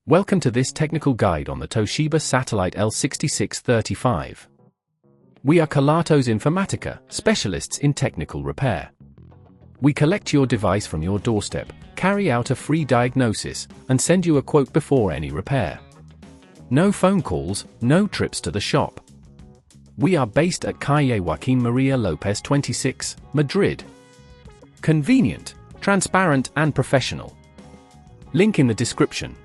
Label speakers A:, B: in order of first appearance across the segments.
A: Welcome to this technical guide on the Toshiba Satellite L6635. We are Kelatos Informatica, specialists in technical repair. We collect your device from your doorstep, carry out a free diagnosis, and send you a quote before any repair. No phone calls, no trips to the shop. We are based at Calle Joaquín María López 26, Madrid. Convenient, transparent and professional. Link in the description.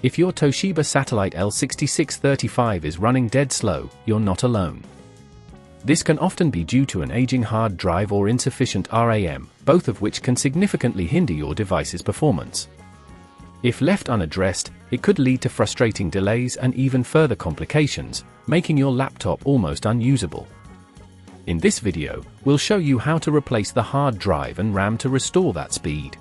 A: If your Toshiba Satellite L6635 is running dead slow, you're not alone. This can often be due to an aging hard drive or insufficient RAM, both of which can significantly hinder your device's performance. If left unaddressed, it could lead to frustrating delays and even further complications, making your laptop almost unusable. In this video, we'll show you how to replace the hard drive and RAM to restore that speed.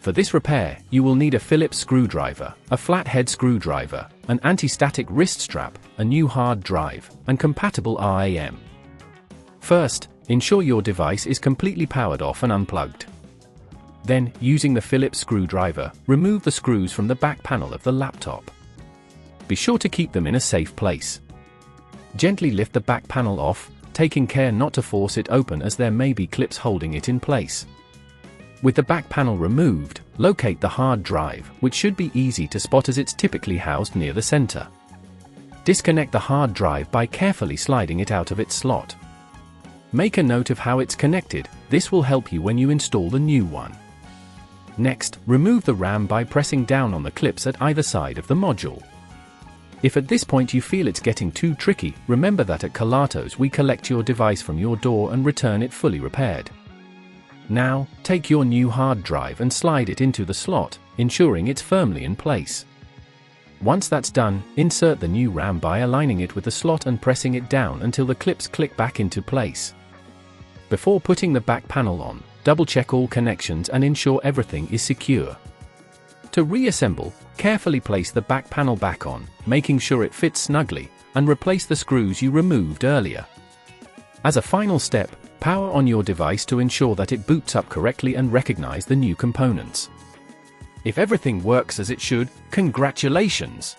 A: For this repair, you will need a Phillips screwdriver, a flathead screwdriver, an anti-static wrist strap, a new hard drive, and compatible RAM. First, ensure your device is completely powered off and unplugged. Then, using the Phillips screwdriver, remove the screws from the back panel of the laptop. Be sure to keep them in a safe place. Gently lift the back panel off, taking care not to force it open as there may be clips holding it in place. With the back panel removed, locate the hard drive, which should be easy to spot as it's typically housed near the center. Disconnect the hard drive by carefully sliding it out of its slot. Make a note of how it's connected, this will help you when you install the new one. Next, remove the RAM by pressing down on the clips at either side of the module. If at this point you feel it's getting too tricky, remember that at Kelatos we collect your device from your door and return it fully repaired. Now, take your new hard drive and slide it into the slot, ensuring it's firmly in place. Once that's done, insert the new RAM by aligning it with the slot and pressing it down until the clips click back into place. Before putting the back panel on, double-check all connections and ensure everything is secure. To reassemble, carefully place the back panel back on, making sure it fits snugly, and replace the screws you removed earlier. As a final step, power on your device to ensure that it boots up correctly and recognize the new components. If everything works as it should, congratulations!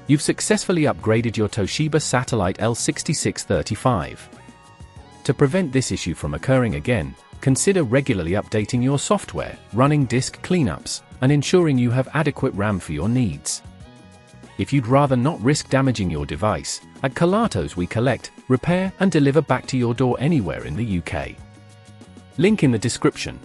A: You've successfully upgraded your Toshiba Satellite L6635. To prevent this issue from occurring again, consider regularly updating your software, running disk cleanups, and ensuring you have adequate RAM for your needs. If you'd rather not risk damaging your device, at Kelatos we collect, repair and deliver back to your door anywhere in the UK. Link in the description.